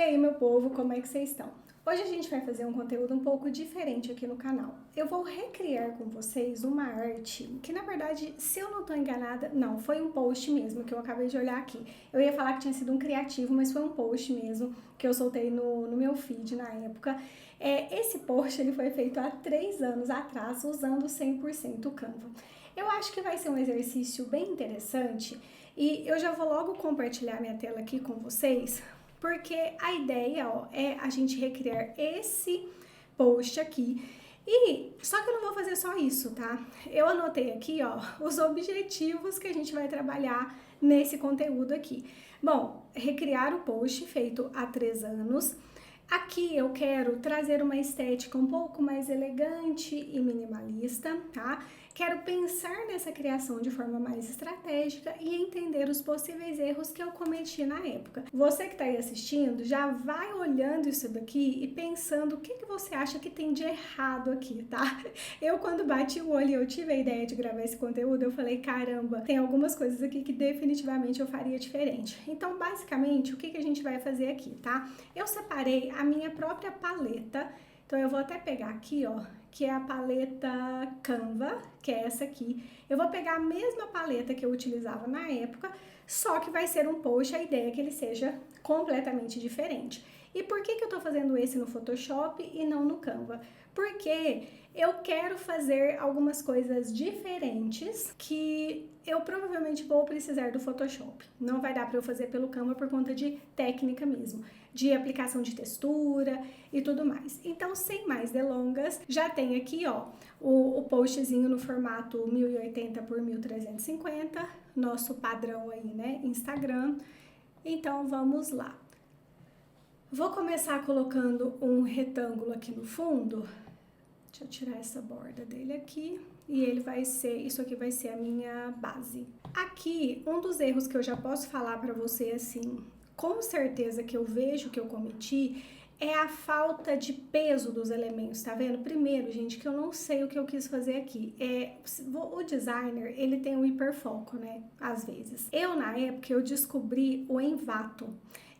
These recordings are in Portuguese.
aí, meu povo, como é que vocês estão? Hoje a gente vai fazer um conteúdo um pouco diferente aqui no canal. Eu vou recriar com vocês uma arte que, na verdade, se eu não tô enganada, não, foi um post mesmo que eu acabei de olhar aqui. Eu ia falar que tinha sido um criativo, mas foi um post mesmo que eu soltei no meu feed na época. Esse post ele foi feito há 3 anos atrás, usando 100% o Canva. Eu acho que vai ser um exercício bem interessante e eu já vou logo compartilhar minha tela aqui com vocês, porque a ideia, ó, é a gente recriar esse post aqui. E só que eu não vou fazer só isso, tá? Eu anotei aqui, ó, os objetivos que a gente vai trabalhar nesse conteúdo aqui. Bom, recriar o post feito há 3 anos. Aqui eu quero trazer uma estética um pouco mais elegante e minimalista, tá? Quero pensar nessa criação de forma mais estratégica e entender os possíveis erros que eu cometi na época. Você que está aí assistindo, já vai olhando isso daqui e pensando o que você acha que tem de errado aqui, tá? Eu, quando bati o olho e eu tive a ideia de gravar esse conteúdo, eu falei, caramba, tem algumas coisas aqui que definitivamente eu faria diferente. Então, basicamente, o que a gente vai fazer aqui, tá? Eu separei a minha própria paleta, então eu vou até pegar aqui, ó, que é a paleta Canva, que é essa aqui. Eu vou pegar a mesma paleta que eu utilizava na época, só que vai ser um post, a ideia é que ele seja completamente diferente. E por que eu tô fazendo esse no Photoshop e não no Canva? Porque eu quero fazer algumas coisas diferentes que eu provavelmente vou precisar do Photoshop. Não vai dar para eu fazer pelo Canva por conta de técnica mesmo, de aplicação de textura e tudo mais. Então, sem mais delongas, já tem aqui, ó, o postzinho no formato 1080 por 1350, nosso padrão aí, né, Instagram. Então, vamos lá. Vou começar colocando um retângulo aqui no fundo. Deixa eu tirar essa borda dele aqui. E ele vai ser, isso aqui vai ser a minha base. Aqui, um dos erros que eu já posso falar pra você, assim, com certeza que eu vejo que eu cometi, é a falta de peso dos elementos, tá vendo? Primeiro, gente, que eu não sei o que eu quis fazer aqui. O designer, ele tem um hiperfoco, né? Às vezes. Eu, na época, eu descobri o Envato.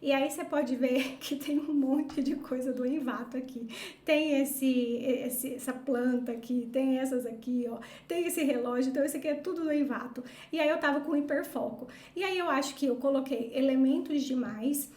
E aí você pode ver que tem um monte de coisa do Envato aqui. Tem essa planta aqui, tem essas aqui, ó. Tem esse relógio, então esse aqui é tudo do Envato. E aí eu tava com hiperfoco. E aí eu acho que eu coloquei elementos demais.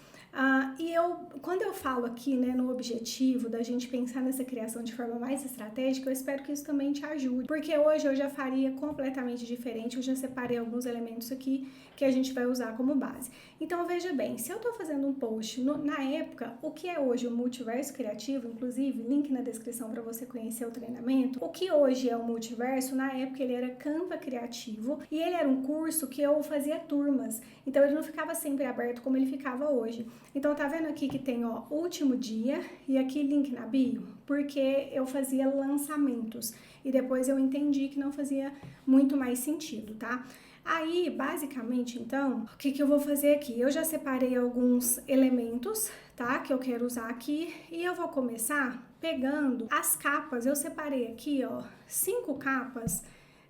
Quando eu falo aqui, né, no objetivo da gente pensar nessa criação de forma mais estratégica, eu espero que isso também te ajude, porque hoje eu já faria completamente diferente, eu já separei alguns elementos aqui que a gente vai usar como base. Então, veja bem, se eu tô fazendo um post, na época, o que é hoje o Multiverso Criativo, inclusive, link na descrição para você conhecer o treinamento, o que hoje é o Multiverso, na época ele era Canva Criativo, e ele era um curso que eu fazia turmas, então ele não ficava sempre aberto como ele ficava hoje. Então, tá vendo aqui que tem, ó, último dia e aqui link na bio? Porque eu fazia lançamentos e depois eu entendi que não fazia muito mais sentido, tá? Aí, basicamente, então, o que eu vou fazer aqui? Eu já separei alguns elementos, tá? Que eu quero usar aqui e eu vou começar pegando as capas. Eu separei aqui, ó, 5 capas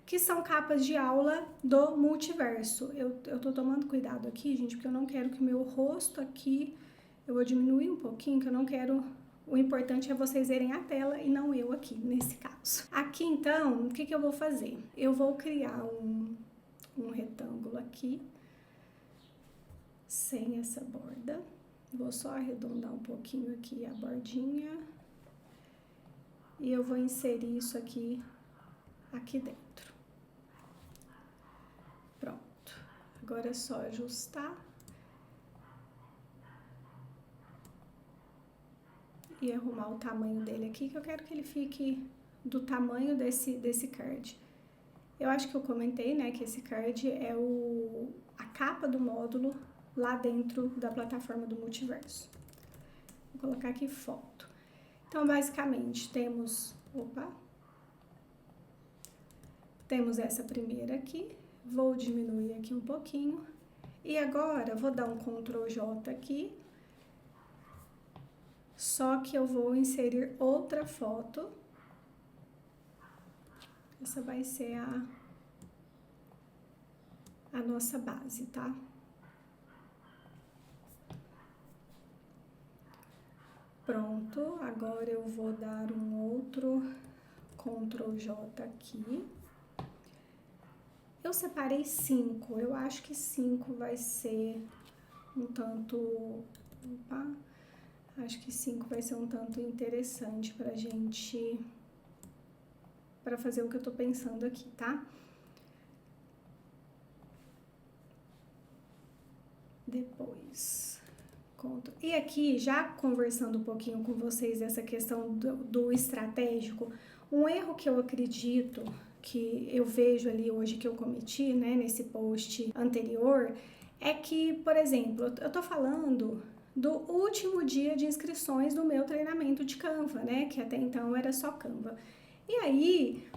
que são capas de aula do Multiverso. Eu tô tomando cuidado aqui, gente, porque eu não quero que o meu rosto aqui, eu vou diminuir um pouquinho, que eu não quero, o importante é vocês verem a tela e não eu aqui, nesse caso. Aqui, então, o que eu vou fazer? Eu vou criar um retângulo aqui, sem essa borda. Vou só arredondar um pouquinho aqui a bordinha. E eu vou inserir isso aqui dentro. Pronto. Agora é só ajustar. E arrumar o tamanho dele aqui, que eu quero que ele fique do tamanho desse card. Eu acho que eu comentei, né, que esse card é a capa do módulo lá dentro da plataforma do Multiverso. Vou colocar aqui foto. Então, basicamente, temos essa primeira aqui. Vou diminuir aqui um pouquinho. E agora, vou dar um Ctrl J aqui. Só que eu vou inserir outra foto. Essa vai ser a nossa base, tá? Pronto, agora eu vou dar um outro Ctrl J aqui. Eu separei 5, eu acho que 5 vai ser um tanto... Opa, acho que 5 vai ser um tanto interessante pra gente... Pra fazer o que eu tô pensando aqui, tá? Depois... E aqui, já conversando um pouquinho com vocês dessa questão do estratégico, um erro que eu acredito... que eu vejo ali hoje que eu cometi, né, nesse post anterior, é que, por exemplo, eu tô falando do último dia de inscrições do meu treinamento de Canva, né, que até então era só Canva. E aí,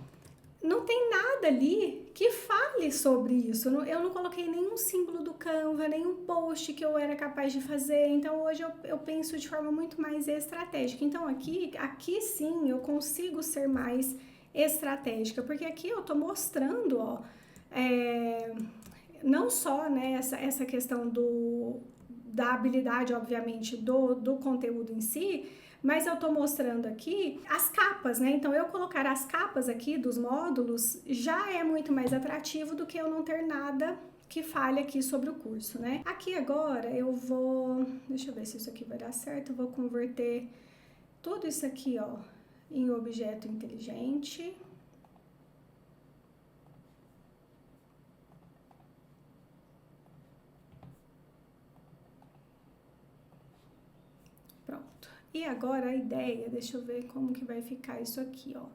não tem nada ali que fale sobre isso. Eu não coloquei nenhum símbolo do Canva, nenhum post que eu era capaz de fazer. Então, hoje eu penso de forma muito mais estratégica. Então, aqui sim, eu consigo ser mais estratégica, porque aqui eu tô mostrando, ó, não só, né, essa questão da habilidade, obviamente, do conteúdo em si, mas eu tô mostrando aqui as capas, né? Então, eu colocar as capas aqui dos módulos já é muito mais atrativo do que eu não ter nada que fale aqui sobre o curso, né? Aqui agora eu vou... Deixa eu ver se isso aqui vai dar certo. Eu vou converter tudo isso aqui, ó, em objeto inteligente. Pronto. E agora a ideia, deixa eu ver como que vai ficar isso aqui, ó.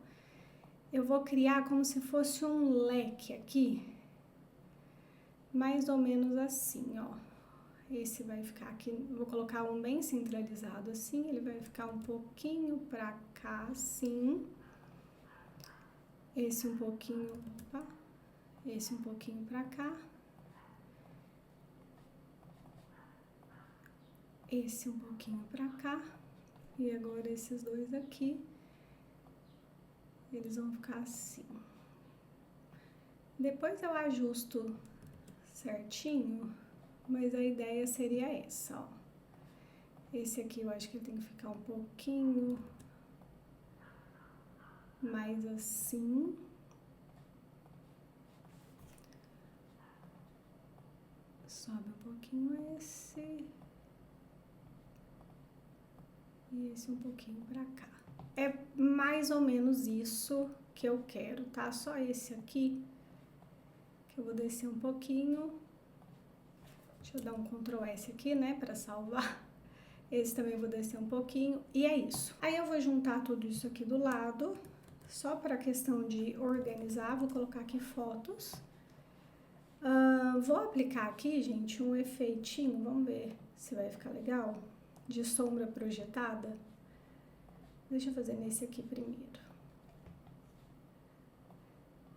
Eu vou criar como se fosse um leque aqui, mais ou menos assim, ó. Esse vai ficar aqui, vou colocar um bem centralizado assim, ele vai ficar um pouquinho pra cá, assim. Esse um pouquinho, opa, esse um pouquinho pra cá. Esse um pouquinho pra cá. E agora esses dois aqui, eles vão ficar assim. Depois eu ajusto certinho, mas a ideia seria essa, ó. Esse aqui eu acho que ele tem que ficar um pouquinho mais assim. Sobe um pouquinho esse. E esse um pouquinho pra cá. É mais ou menos isso que eu quero, tá? Só esse aqui, que eu vou descer um pouquinho. Deixa eu dar um Ctrl S aqui, né, pra salvar. Esse também eu vou descer um pouquinho, e é isso. Aí eu vou juntar tudo isso aqui do lado, só para questão de organizar, vou colocar aqui fotos. Vou aplicar aqui, gente, um efeitinho, vamos ver se vai ficar legal, de sombra projetada. Deixa eu fazer nesse aqui primeiro.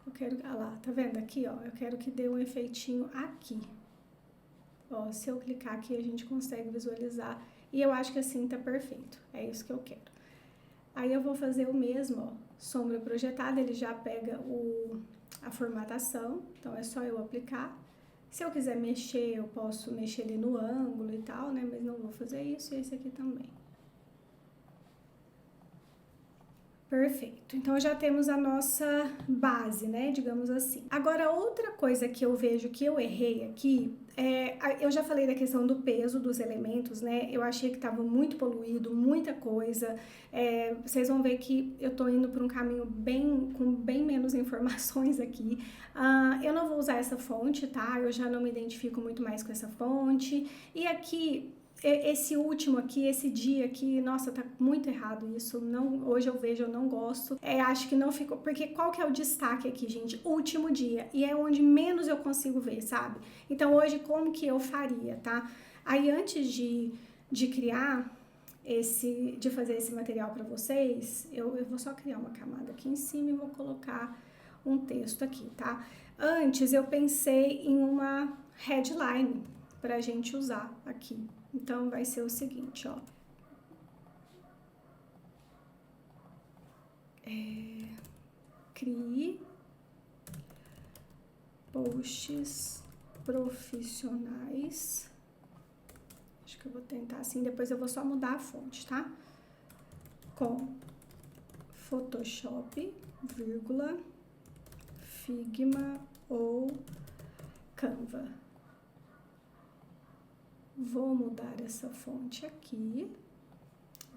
Eu quero, ah lá, tá vendo aqui, ó, eu quero que dê um efeitinho aqui. Ó, se eu clicar aqui a gente consegue visualizar. E eu acho que assim tá perfeito, é isso que eu quero. Aí eu vou fazer o mesmo, ó, sombra projetada, ele já pega a formatação, então é só eu aplicar. Se eu quiser mexer, eu posso mexer ali no ângulo e tal, né, mas não vou fazer isso, e esse aqui também. Perfeito, então já temos a nossa base, né, digamos assim. Agora, outra coisa que eu vejo que eu errei aqui, eu já falei da questão do peso dos elementos, né, eu achei que estava muito poluído, muita coisa, vocês vão ver que eu tô indo por um caminho com bem menos informações aqui. Eu não vou usar essa fonte, tá, eu já não me identifico muito mais com essa fonte, e aqui... Esse último aqui, esse dia aqui, nossa, tá muito errado isso, não, hoje eu vejo, eu não gosto, acho que não ficou, porque qual que é o destaque aqui, gente? Último dia, e é onde menos eu consigo ver, sabe? Então hoje como que eu faria, tá? Aí antes de criar de fazer esse material pra vocês, eu vou só criar uma camada aqui em cima e vou colocar um texto aqui, tá? Antes eu pensei em uma headline pra gente usar aqui. Então, vai ser o seguinte, ó. Crie posts profissionais. Acho que eu vou tentar assim, depois eu vou só mudar a fonte, tá? com Photoshop, vírgula, Figma ou Canva. Vou mudar essa fonte aqui.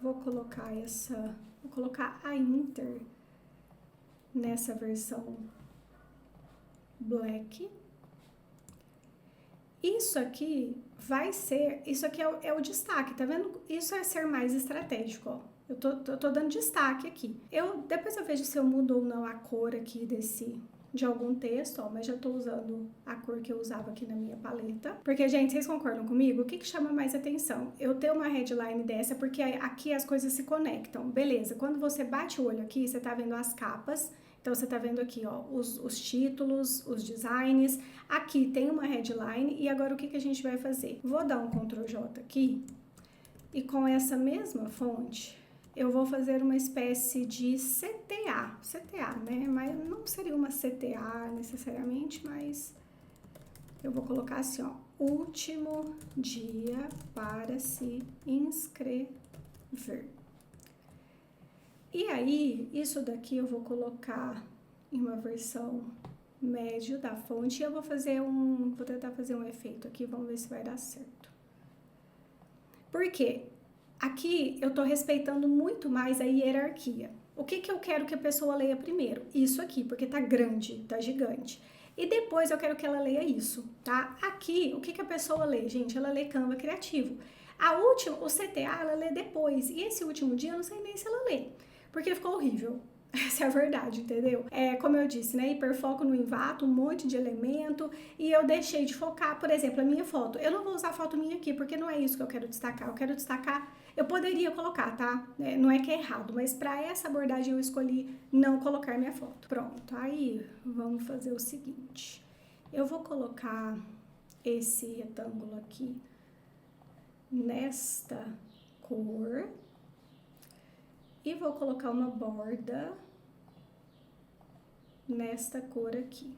Vou colocar a Inter nessa versão Black. Isso aqui é o destaque, tá vendo? Isso é ser mais estratégico, ó. Eu tô dando destaque aqui. Depois eu vejo se eu mudo ou não a cor aqui de algum texto, ó, mas já tô usando a cor que eu usava aqui na minha paleta. Porque, gente, vocês concordam comigo? O que chama mais atenção? Eu ter uma headline dessa, porque aqui as coisas se conectam. Beleza, quando você bate o olho aqui, você tá vendo as capas. Então, você tá vendo aqui, ó, os títulos, os designs. Aqui tem uma headline e agora o que a gente vai fazer? Vou dar um Ctrl J aqui e com essa mesma fonte, eu vou fazer uma espécie de CTA, né? Mas não seria uma CTA necessariamente, mas eu vou colocar assim, ó, último dia para se inscrever. E aí, isso daqui eu vou colocar em uma versão médio da fonte e eu vou tentar fazer um efeito aqui, vamos ver se vai dar certo. Por quê? Aqui eu tô respeitando muito mais a hierarquia. O que eu quero que a pessoa leia primeiro? Isso aqui, porque tá grande, tá gigante. E depois eu quero que ela leia isso, tá? Aqui, o que a pessoa lê? Gente, ela lê Canva Criativo. O CTA, ela lê depois. E esse último dia, eu não sei nem se ela lê, porque ficou horrível. Essa é a verdade, entendeu? Como eu disse, né? Hiperfoco no envato, um monte de elemento. E eu deixei de focar, por exemplo, a minha foto. Eu não vou usar a foto minha aqui, porque não é isso que eu quero destacar. Eu quero destacar... Eu poderia colocar, tá? Não é que é errado, mas para essa abordagem eu escolhi não colocar minha foto. Pronto, aí vamos fazer o seguinte. Eu vou colocar esse retângulo aqui nesta cor. E vou colocar uma borda nesta cor aqui.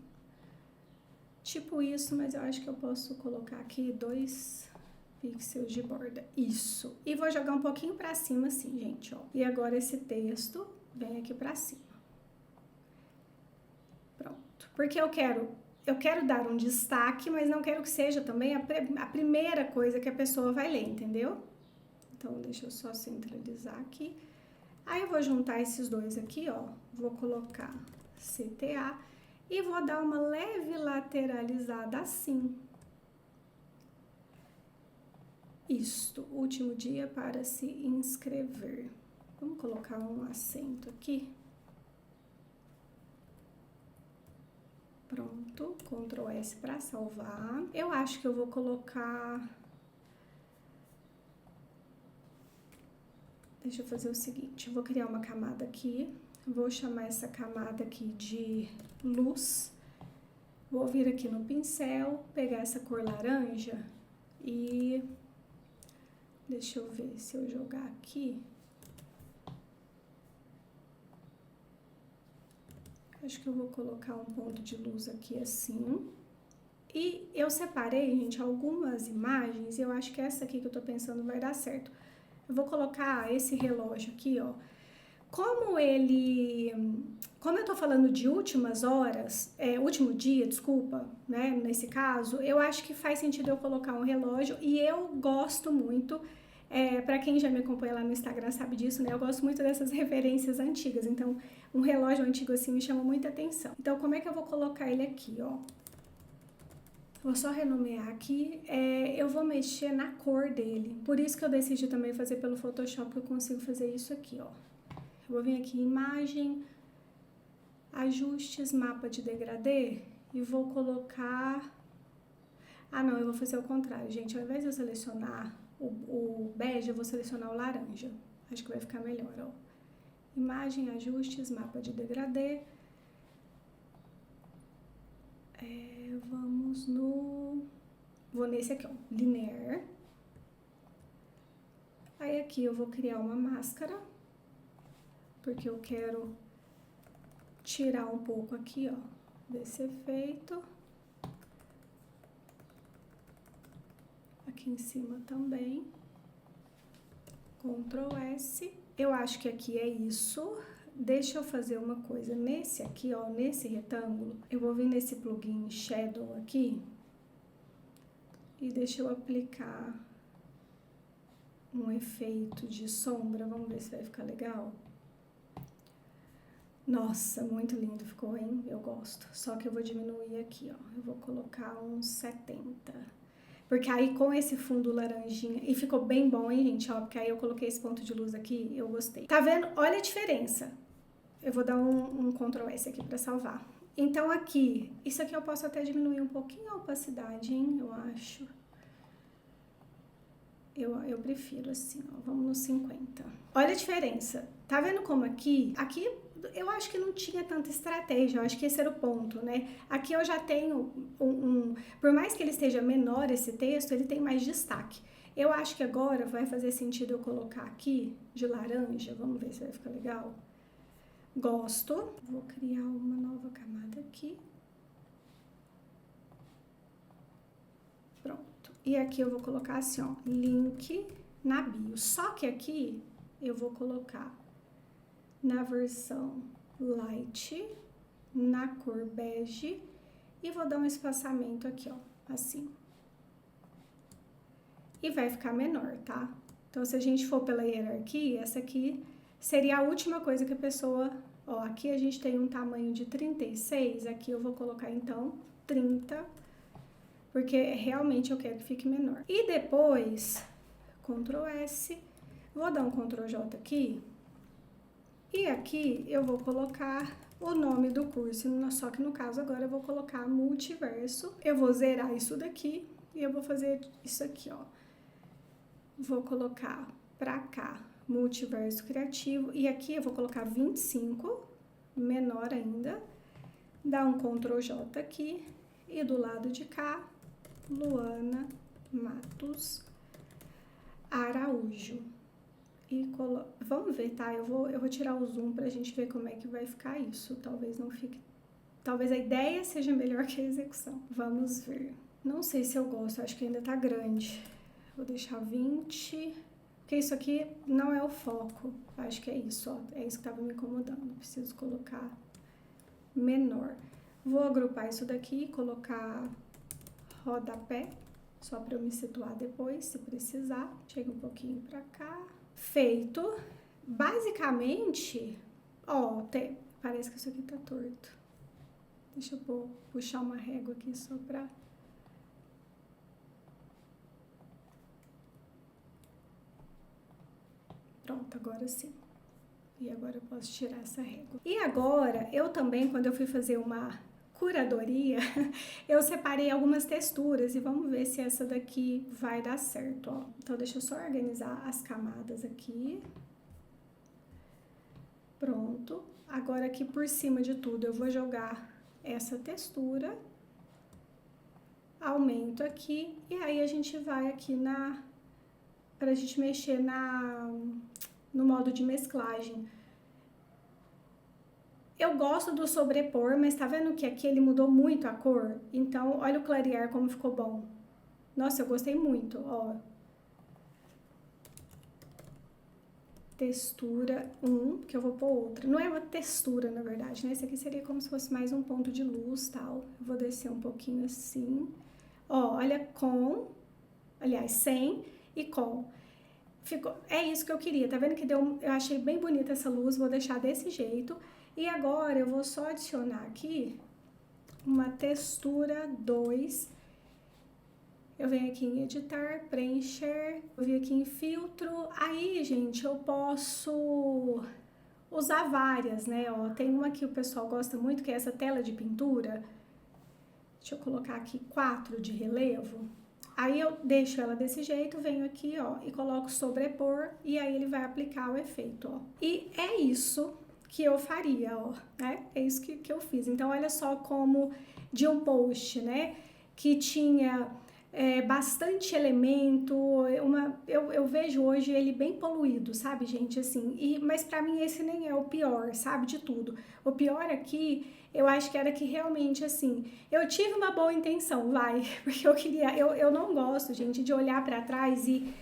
Tipo isso, mas eu acho que eu posso colocar aqui 2 pixels de borda. Isso. E vou jogar um pouquinho pra cima assim, gente, ó. E agora esse texto vem aqui pra cima. Pronto. Porque eu quero dar um destaque, mas não quero que seja também a primeira coisa que a pessoa vai ler, entendeu? Então, deixa eu só centralizar aqui. Aí eu vou juntar esses dois aqui, ó, vou colocar CTA e vou dar uma leve lateralizada assim. Isto, último dia para se inscrever. Vamos colocar um acento aqui. Pronto, Ctrl S para salvar. Eu acho que eu vou colocar... Deixa eu fazer o seguinte, eu vou criar uma camada aqui, vou chamar essa camada aqui de luz, vou vir aqui no pincel, pegar essa cor laranja e deixa eu ver se eu jogar aqui, acho que eu vou colocar um ponto de luz aqui assim. E eu separei, gente, algumas imagens, e eu acho que essa aqui que eu tô pensando vai dar certo. Eu vou colocar esse relógio aqui, ó. Como eu tô falando de últimas horas, último dia, desculpa, né, nesse caso, eu acho que faz sentido eu colocar um relógio e eu gosto muito, pra quem já me acompanha lá no Instagram sabe disso, né, eu gosto muito dessas referências antigas, então um relógio antigo assim me chama muita atenção. Então, como é que eu vou colocar ele aqui, ó? Vou só renomear aqui, eu vou mexer na cor dele, por isso que eu decidi também fazer pelo Photoshop, que eu consigo fazer isso aqui, ó. Eu vou vir aqui em imagem, ajustes, mapa de degradê, e vou colocar... Ah não, eu vou fazer o contrário, gente, ao invés de eu selecionar o bege, eu vou selecionar o laranja, acho que vai ficar melhor, ó. Imagem, ajustes, mapa de degradê, vou nesse aqui, ó, linear. Aí aqui eu vou criar uma máscara, porque eu quero tirar um pouco aqui, ó, desse efeito. Aqui em cima também. Ctrl S. Eu acho que aqui é isso. Deixa eu fazer uma coisa. Nesse aqui, ó, nesse retângulo, eu vou vir nesse plugin Shadow aqui. E deixa eu aplicar um efeito de sombra. Vamos ver se vai ficar legal. Nossa, muito lindo ficou, hein? Eu gosto. Só que eu vou diminuir aqui, ó. Eu vou colocar uns 70. Porque aí com esse fundo laranjinha... E ficou bem bom, hein, gente? Ó, porque aí eu coloquei esse ponto de luz aqui, eu gostei. Tá vendo? Olha a diferença. Eu vou dar um Ctrl S aqui pra salvar. Então aqui, isso aqui eu posso até diminuir um pouquinho a opacidade, hein? Eu acho. Eu prefiro assim, ó. Vamos no 50. Olha a diferença. Tá vendo como aqui... Aqui... Eu acho que não tinha tanta estratégia, eu acho que esse era o ponto, né? Aqui eu já tenho por mais que ele esteja menor esse texto, ele tem mais destaque. Eu acho que agora vai fazer sentido eu colocar aqui de laranja, vamos ver se vai ficar legal. Gosto. Vou criar uma nova camada aqui. Pronto. E aqui eu vou colocar assim, ó, link na bio. Só que aqui eu vou colocar na versão light, na cor bege, e vou dar um espaçamento aqui, ó, assim. E vai ficar menor, tá? Então, se a gente for pela hierarquia, essa aqui seria a última coisa que a pessoa... Ó, aqui a gente tem um tamanho de 36, aqui eu vou colocar, então, 30, porque realmente eu quero que fique menor. E depois, Ctrl S, vou dar um Ctrl J aqui. E aqui eu vou colocar o nome do curso, só que no caso agora eu vou colocar multiverso. Eu vou zerar isso daqui e eu vou fazer isso aqui, ó. Vou colocar pra cá, multiverso criativo. E aqui eu vou colocar 25, menor ainda. Dá um Ctrl J aqui. E do lado de cá, Luana Matos Araújo. E vamos ver, tá? Eu vou tirar o zoom pra gente ver como é que vai ficar isso. Talvez não fique... Talvez a ideia seja melhor que a execução. Vamos ver. Não sei se eu gosto, acho que ainda tá grande. Vou deixar 20, porque isso aqui não é o foco. Acho que é isso, ó. É isso que tava me incomodando. Preciso colocar menor. Vou agrupar isso daqui, colocar rodapé, só pra eu me situar depois, se precisar. Chega um pouquinho pra cá. Feito. Basicamente, ó, parece que isso aqui tá torto. Deixa eu puxar uma régua aqui só pra... Pronto, agora sim. E agora eu posso tirar essa régua. E agora, eu também, quando eu fui fazer uma curadoria, eu separei algumas texturas e vamos ver se essa daqui vai dar certo, ó. Então, deixa eu só organizar as camadas aqui. Pronto. Agora, aqui por cima de tudo, eu vou jogar essa textura. Aumento aqui e aí a gente vai aqui pra gente mexer no modo de mesclagem. Eu gosto do sobrepor, mas tá vendo que aqui ele mudou muito a cor? Então, olha o clarear como ficou bom. Nossa, eu gostei muito, ó. Textura 1, que eu vou pôr outra. Não é uma textura, na verdade, né? Esse aqui seria como se fosse mais um ponto de luz, tal. Eu vou descer um pouquinho assim. Ó, olha aliás, sem e com. É isso que eu queria, tá vendo que eu achei bem bonita essa luz, vou deixar desse jeito. E agora eu vou só adicionar aqui uma textura 2. Eu venho aqui em editar, preencher, eu venho aqui em filtro. Aí, gente, eu posso usar várias, né? Ó, tem uma que o pessoal gosta muito, que é essa tela de pintura. Deixa eu colocar aqui 4 de relevo. Aí eu deixo ela desse jeito, venho aqui, ó, e coloco sobrepor, e aí ele vai aplicar o efeito, ó. E é isso que eu faria, ó, né? É isso que eu fiz. Então, olha só como de um post, né, que tinha bastante elemento, eu vejo hoje ele bem poluído, sabe, gente, assim, mas pra mim esse nem é o pior, sabe, de tudo. O pior aqui, eu acho que era que realmente, assim, eu tive uma boa intenção, vai, porque eu não gosto, gente, de olhar pra trás e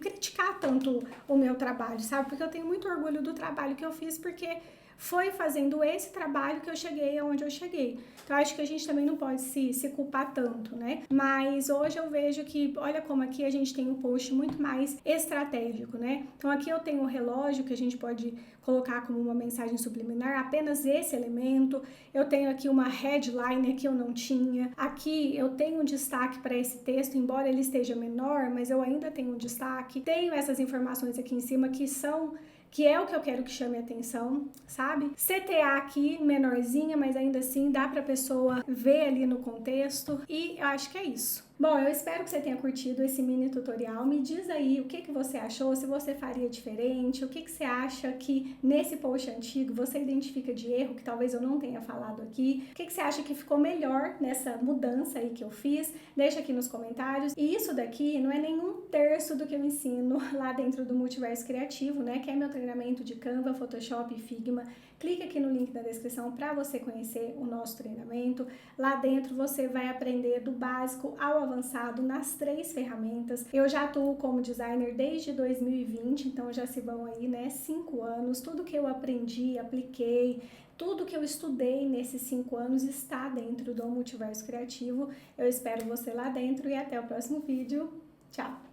criticar tanto o meu trabalho, sabe, porque eu tenho muito orgulho do trabalho que eu fiz, porque foi fazendo esse trabalho que eu cheguei aonde eu cheguei. Então, acho que a gente também não pode se culpar tanto, né? Mas hoje eu vejo que, olha como aqui a gente tem um post muito mais estratégico, né? Então, aqui eu tenho um relógio que a gente pode colocar como uma mensagem subliminar, apenas esse elemento. Eu tenho aqui uma headline que eu não tinha. Aqui eu tenho um destaque para esse texto, embora ele esteja menor, mas eu ainda tenho um destaque. Tenho essas informações aqui em cima que é o que eu quero que chame a atenção, sabe? CTA aqui, menorzinha, mas ainda assim dá pra pessoa ver ali no contexto, e eu acho que é isso. Bom, eu espero que você tenha curtido esse mini tutorial. Me diz aí o que você achou, se você faria diferente, o que você acha que nesse post antigo você identifica de erro que talvez eu não tenha falado aqui, o que você acha que ficou melhor nessa mudança aí que eu fiz, deixa aqui nos comentários. E isso daqui não é nenhum terço do que eu ensino lá dentro do Multiverso Criativo, né, que é meu treinamento de Canva, Photoshop e Figma. Clica aqui no link da descrição para você conhecer o nosso treinamento. Lá dentro você vai aprender do básico ao avançado nas 3 ferramentas. Eu já atuo como designer desde 2020, então já se vão aí, né, 5 anos. Tudo que eu aprendi, apliquei, tudo que eu estudei nesses 5 anos está dentro do Multiverso Criativo. Eu espero você lá dentro e até o próximo vídeo. Tchau!